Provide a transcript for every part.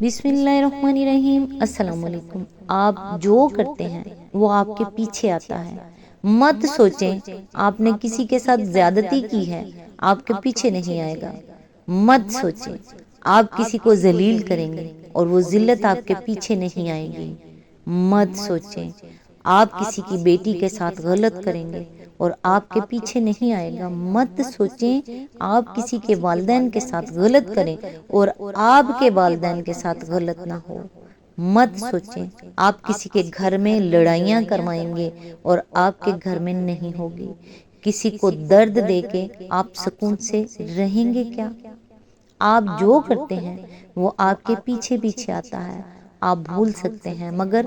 بسم اللہ الرحمن الرحیم۔ السلام علیکم۔ آپ جو کرتے ہیں وہ آپ کے پیچھے آتا ہے۔ مت سوچیں آپ نے کسی کے ساتھ زیادتی کی ہے، آپ کے پیچھے نہیں آئے گا۔ مت سوچیں آپ کسی کو ذلیل کریں گے اور وہ ذلت آپ کے پیچھے نہیں آئے گی۔ مت سوچیں آپ کسی کی بیٹی کے ساتھ غلط کریں گے اور آپ کے پیچھے نہیں آئے گا۔ مت سوچیں آپ کسی کے والدین کے ساتھ غلط کریں اور آپ کے والدین کے ساتھ غلط نہ ہو۔ مت سوچیں آپ کسی کے گھر میں لڑائیاں کروائیں گے اور آپ کے گھر میں نہیں ہوگی۔ کسی کو درد دے کے آپ سکون سے رہیں گے کیا؟ آپ جو کرتے ہیں وہ آپ کے پیچھے پیچھے آتا ہے۔ آپ بھول سکتے ہیں مگر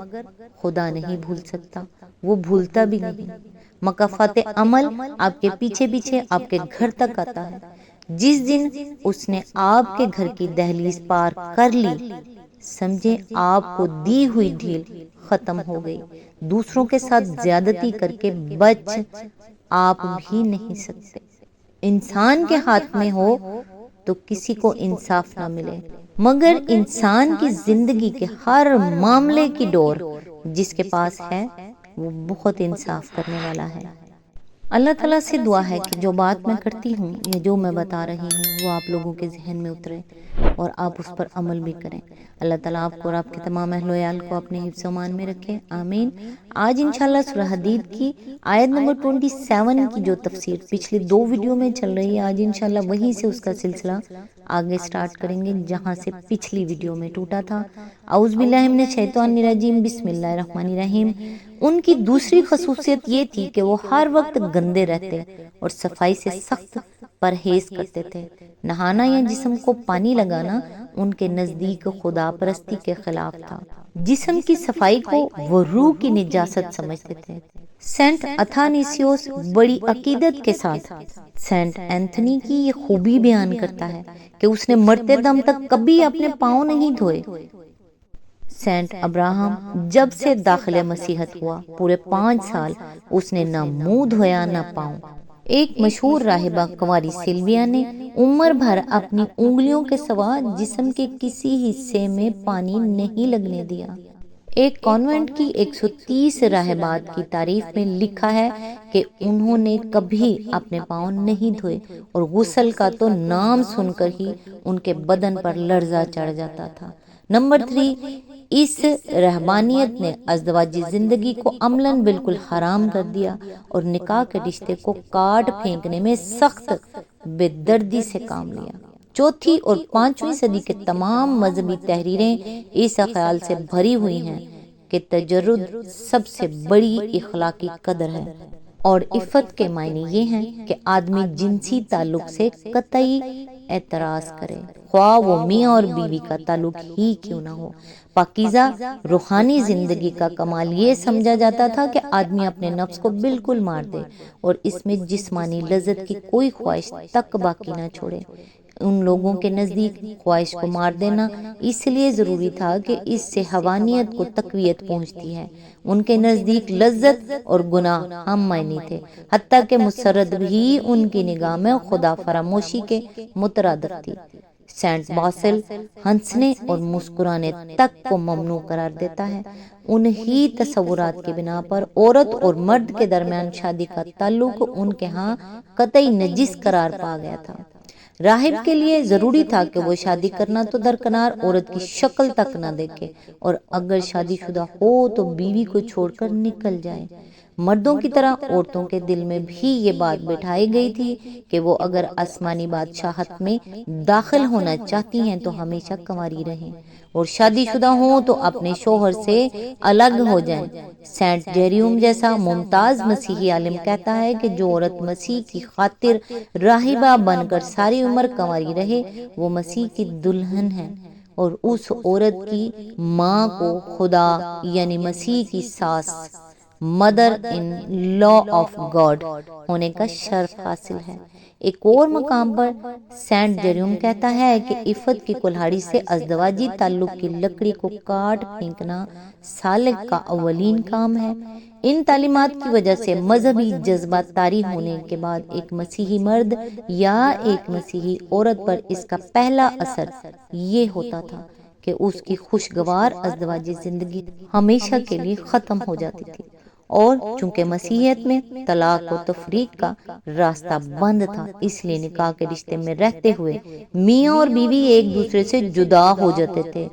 خدا نہیں بھول سکتا، وہ بھولتا بھی نہیں۔ مکافات عمل آپ کے پیچھے پیچھے آپ کے گھر تک آتا ہے۔ جس دن اس نے آپ کے گھر کی دہلیز پار کر لی، سمجھیں آپ کو دی ہوئی ڈھیل ختم ہو گئی۔ دوسروں کے ساتھ زیادتی کر کے بچ آپ بھی نہیں سکتے۔ انسان کے ہاتھ میں ہو تو کسی کو انصاف نہ ملے، مگر انسان کی زندگی کے ہر معاملے کی ڈور جس کے پاس ہے وہ بہت انصاف کرنے والا ہے۔ اللہ تعالیٰ سے دعا ہے کہ جو بات میں کرتی ہوں یا جو میں بتا رہی ہوں وہ آپ لوگوں کے ذہن میں اترے اور آپ اس پر عمل بھی کریں۔ اللہ تعالیٰ آپ کو اور آپ کے تمام اہل و عیال کو اپنے حفظ و امان میں رکھے، آمین۔ آج انشاءاللہ سورہ حدید کی آیت نمبر 27 کی جو تفسیر پچھلی 2 ویڈیو میں چل رہی ہے، آج انشاءاللہ وہیں سے اس کا سلسلہ آگے سٹارٹ کریں گے جہاں سے پچھلی ویڈیو میں ٹوٹا تھا۔ اعوذ باللہ من الشیطان الرجیم، بسم اللہ الرحمن الرحیم۔ ان کی دوسری خصوصیت یہ تھی کہ وہ ہر وقت گندے رہتے اور صفائی سے سخت پرہیز کرتے تھے۔ نہانا یا جسم کو پانی لگانا ان کے نزدیک خدا پرستی کے خلاف تھا۔ جسم کی صفائی کو وہ روح کی نجاست سمجھتے تھے۔ سینٹ اتھانیسیوس بڑی عقیدت کے ساتھ سینٹ اینتھنی کی یہ خوبی بیان کرتا ہے کہ اس نے مرتے دم تک کبھی اپنے پاؤں نہیں دھوئے۔ سینٹ ابراہم جب سے داخل مسیحت ہوا پورے 5 سال اس نے نہ منہ دھویا نہ پاؤں۔ ایک مشہور راہبہ کنواری سلویا نے عمر بھر اپنی انگلیوں کے سوا جسم کے کسی حصے میں پانی نہیں لگنے دیا۔ ایک کانوینٹ کی 130 راہبات کی تعریف میں لکھا ہے کہ انہوں نے کبھی اپنے پاؤں نہیں دھوئے اور غسل کا تو نام سن کر ہی ان کے بدن پر لرزہ چڑھ جاتا تھا۔ نمبر 3، اس رہبانیت نے ازدواجی زندگی کو عملاً بالکل حرام کر دیا اور نکاح کے رشتے کو کاٹ پھینکنے میں سخت بے دردی سے کام لیا۔ 4 اور 5ویں صدی کے تمام مذہبی تحریریں اس خیال سے بھری ہوئی ہیں کہ تجرد سب سے بڑی اخلاقی قدر ہے اور عفت کے معنی یہ ہیں کہ آدمی جنسی تعلق سے قطعی اعتراض کرے، خواہ وہ میاں اور بیوی کا تعلق ہی کیوں نہ ہو۔ پاکیزہ روحانی زندگی کا کمال یہ سمجھا جاتا تھا کہ آدمی اپنے نفس کو بالکل مار دے اور اس میں جسمانی لذت کی کوئی خواہش تک باقی نہ چھوڑے۔ ان لوگوں کے نزدیک خواہش کو مار دینا اس لیے ضروری تھا کہ اس سے حیوانیت کو تقویت پہنچتی ہے۔ ان کے نزدیک لذت اور گناہ ہم معنی تھے، حتیٰ کہ مسرت بھی ان کی نگاہ میں خدا فراموشی کے مترادف تھی۔ سینٹ باسل ہنسنے اور مسکرانے تک کو ممنوع قرار دیتا ہے۔ انہی تصورات کی بنا پر عورت اور مرد کے درمیان شادی کا تعلق ان کے ہاں قطعی نجس قرار پا گیا تھا۔ راہب کے لیے ضروری تھا کہ وہ شادی کرنا تو درکنار عورت کی شکل تک نہ دیکھے اور اگر شادی شدہ ہو تو بیوی کو چھوڑ کر نکل جائے۔ مردوں کی طرح عورتوں کے دل میں بھی یہ بات بٹھائی گئی تھی کہ وہ اگر آسمانی بادشاہت میں داخل ہونا چاہتی ہیں تو ہمیشہ کنواری رہیں اور شادی شدہ ہوں تو اپنے شوہر سے الگ ہو جائیں۔ سینٹ جیروم جیسا ممتاز مسیحی عالم کہتا ہے کہ جو عورت مسیح کی خاطر راہبہ بن کر ساری عمر کنواری رہے وہ مسیح کی دلہن ہے اور اس عورت کی ماں کو خدا یعنی مسیح کی ساس، mother in law of God ہونے کا شرف حاصل ہے۔ ایک اور مقام پر سینٹ جیروم کہتا ہے کہ عفت کی کلہاڑی سے ازدواجی تعلق کی لکڑی کو کاٹ پھینکنا سالک کا اولین کام ہے۔ ان تعلیمات کی وجہ سے مذہبی جذبات طاری ہونے کے بعد ایک مسیحی مرد یا ایک مسیحی عورت پر اس کا پہلا اثر یہ ہوتا تھا کہ اس کی خوشگوار ازدواجی زندگی ہمیشہ کے لیے ختم ہو جاتی تھی، اور چونکہ مسیحیت میں طلاق و تفریق کا راستہ بند تھا، اس لیے نکاح کے رشتے میں رہتے ہوئے میاں اور بیوی ایک دوسرے سے جدا ہو جاتے تھے۔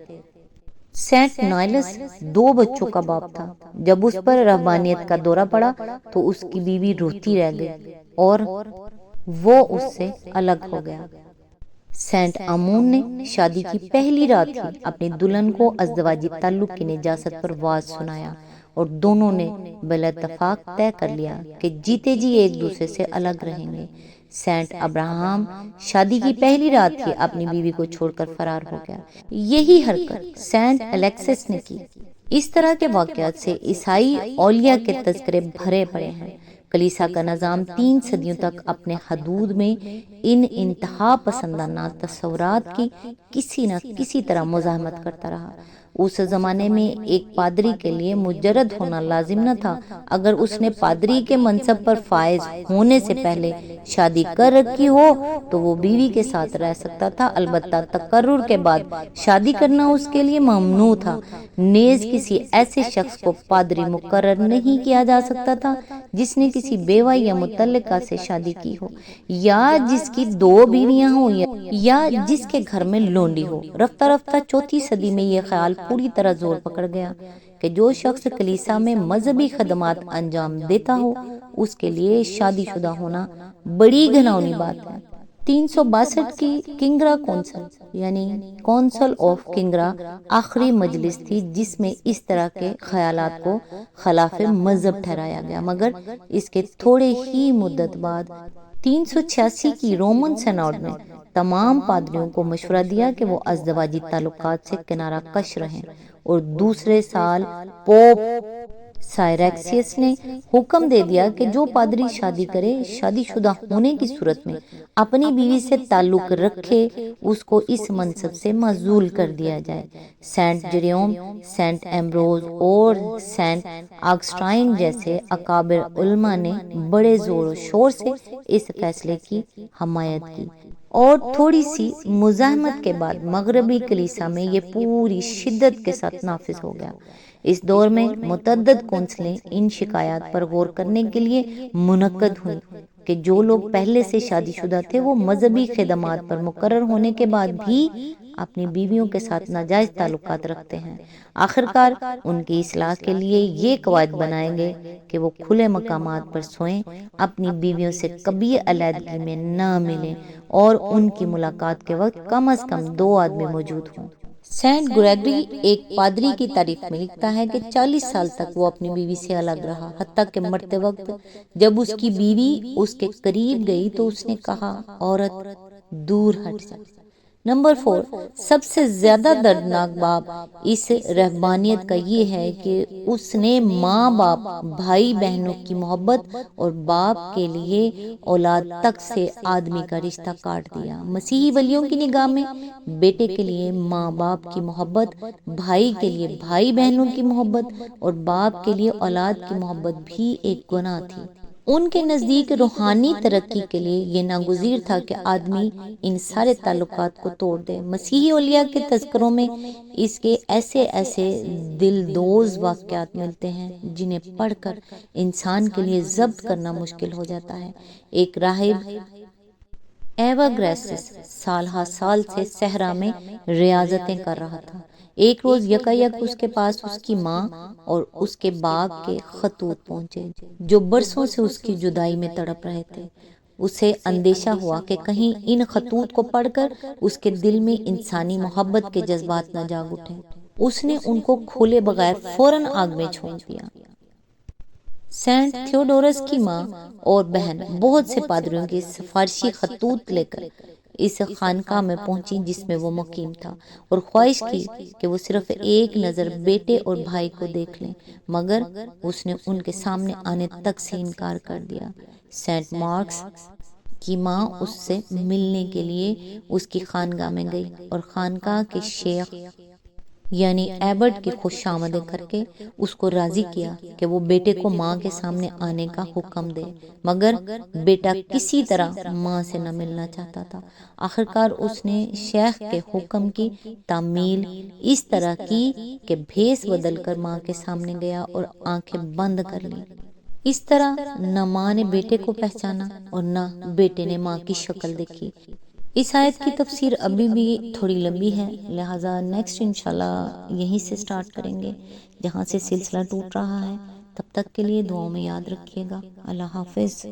سینٹ نائلس 2 بچوں کا باپ تھا۔ جب اس پر رہبانیت کا دورہ پڑا تو اس کی بیوی روتی رہ گئی اور وہ اس سے الگ ہو گیا۔ سینٹ امون نے شادی کی پہلی رات ہی اپنی دلہن کو ازدواجی تعلق کی نجاست پر واعظ سنایا، اور دونوں نے بالاتفاق طے کر لیا کہ جیتے جی ایک دوسرے سے الگ رہیں گے۔ سینٹ ابراہم شادی کی پہلی رات ہی اپنی بیوی کو چھوڑ کر فرار ہو گیا۔ یہی حرکت سینٹ الیکسس نے کی۔ اس طرح کے واقعات سے عیسائی اولیاء کے تذکرے بھرے پڑے ہیں۔ کلیسا کا نظام 3 صدیوں تک اپنے حدود میں ان انتہا پسندانہ تصورات کی کسی نہ کسی طرح مزاحمت کرتا رہا۔ اس زمانے میں ایک پادری کے لیے مجرد ہونا لازم نہ تھا۔ اگر اس نے پادری کے منصب پر فائز ہونے سے پہلے شادی کر رکھی ہو تو وہ بیوی کے ساتھ رہ سکتا تھا، البتہ تقرر کے بعد شادی کرنا اس کے لیے ممنوع تھا۔ نیز کسی ایسے شخص کو پادری مقرر نہیں کیا جا سکتا تھا جس نے کسی بیوہ یا مطلقہ سے شادی کی ہو، یا جس کی 2 بیویاں ہوں، یا جس کے گھر میں لونڈی ہو۔ رفتہ رفتہ 4 صدی میں یہ خیال پوری طرح زور پکڑ گیا کہ جو شخص کلیسا میں مذہبی خدمات انجام دیتا ہو اس کے لیے شادی شدہ ہونا بڑی گھناؤنی بات ہے۔ 362 کی کنگرا کونسل یعنی کونسل آف کنگرا آخری مجلس تھی جس میں اس طرح کے خیالات کو خلاف مذہب ٹھہرایا گیا، مگر اس کے تھوڑے ہی مدت بعد 386 کی رومن سینوڈ نے تمام پادریوں کو مشورہ دیا کہ وہ ازدواجی تعلقات سے کنارہ کش رہیں، اور دوسرے سال پوپ سائریکسیس نے حکم دے دیا کہ جو پادری شادی کرے، شادی شدہ ہونے کی صورت میں اپنی بیوی سے تعلق رکھے، اس کو اس منصب سے معزول کر دیا جائے۔ سینٹ جیروم، سینٹ ایمبروز اور سینٹ آگسٹائن جیسے اکابر علماء نے بڑے زور و شور سے اس فیصلے کی حمایت کی، اور تھوڑی سی مزاحمت کے بعد مغربی کلیسا میں یہ پوری شدت کے ساتھ نافذ ہو گیا۔ اس دور میں متعدد کونسلیں ان شکایات پر غور کرنے کے لیے منعقد ہوئیں کہ جو لوگ پہلے سے شادی شدہ تھے وہ مذہبی خدمات پر مقرر ہونے کے بعد بھی اپنی بیویوں کے ساتھ ناجائز تعلقات رکھتے ہیں۔ آخرکار ان کی اصلاح کے لیے یہ قواعد بنائے گئے کہ وہ کھلے مقامات پر سوئیں، اپنی بیویوں سے کبھی علیحدگی میں نہ ملیں، اور ان کی ملاقات کے وقت کم از کم 2 آدمی موجود ہوں۔ سینٹ گریگری ایک پادری کی تعریف میں لکھتا ہے کہ 40 سال تک وہ اپنی بیوی سے الگ رہا، حتیٰ کہ مرتے وقت جب اس کی بیوی اس کے قریب گئی تو اس نے کہا، عورت دور ہٹ جا۔ نمبر 4، سب سے زیادہ دردناک باب اس رہبانیت کا یہ ہے کہ اس نے ماں باپ، بھائی بہنوں کی محبت اور باپ کے لیے اولاد تک سے آدمی کا رشتہ کاٹ دیا۔ مسیحی ولیوں کی نگاہ میں بیٹے کے لیے ماں باپ کی محبت، بھائی کے لیے بھائی بہنوں کی محبت اور باپ کے لیے اولاد کی محبت بھی ایک گناہ تھی۔ ان کے نزدیک روحانی ترقی کے لیے یہ ناگزیر تھا کہ آدمی ان سارے تعلقات کو توڑ دے۔ مسیحی اولیاء کے تذکروں میں اس کے ایسے دلدوز واقعات ملتے ہیں جنہیں پڑھ کر انسان کے لیے ضبط کرنا مشکل ہو جاتا ہے۔ ایک راہب ایواگریسس سال ہا سال سے صحرا میں ریاضتیں کر رہا تھا۔ ایک روز یکایک اس کے پاس اس کی ماں اور اس کے باغ کے خطوط پہنچے جو برسوں سے اس کی جدائی میں تڑپ رہے تھے۔ اسے اندیشہ ہوا کہ کہیں ان خطوط کو پڑھ کر اس کے دل میں انسانی محبت کے جذبات نہ جاگ اٹھیں۔ اس نے ان کو کھولے بغیر فوراً آگ میں جھونک دیا۔ سینٹ تھیوڈورس کی ماں اور بہن بہت سے پادریوں کے سفارشی خطوط لے کر اس خانقاہ میں پہنچی جس میں وہ مقیم تھا، اور خواہش کی کہ وہ صرف ایک نظر بیٹے اور بھائی کو دیکھ لیں، مگر اس نے ان کے سامنے آنے تک سے انکار کر دیا۔ سینٹ مارکس کی ماں اس سے ملنے کے لیے اس کی خانقاہ میں گئی اور خانقاہ کے شیخ یعنی ایبٹ کی خوش آمدیں کر کے اس کو راضی کیا کہ وہ بیٹے کو ماں کے سامنے آنے کا حکم دے، مگر بیٹا کسی طرح ماں سے نہ ملنا چاہتا تھا۔ آخرکار اس نے شیخ کے حکم کی تعمیل اس طرح کی کہ بھیس بدل کر ماں کے سامنے گیا اور آنکھیں بند کر لی۔ اس طرح نہ ماں نے بیٹے کو پہچانا اور نہ بیٹے نے ماں کی شکل دیکھی۔ اس آیت کی تفسیر ابھی بھی تھوڑی لمبی ہے، لہٰذا نیکسٹ انشاءاللہ یہیں سے سٹارٹ کریں گے جہاں سے سلسلہ ٹوٹ رہا ہے۔ تب تک کے لیے دعاؤں میں یاد رکھیے گا۔ اللہ حافظ۔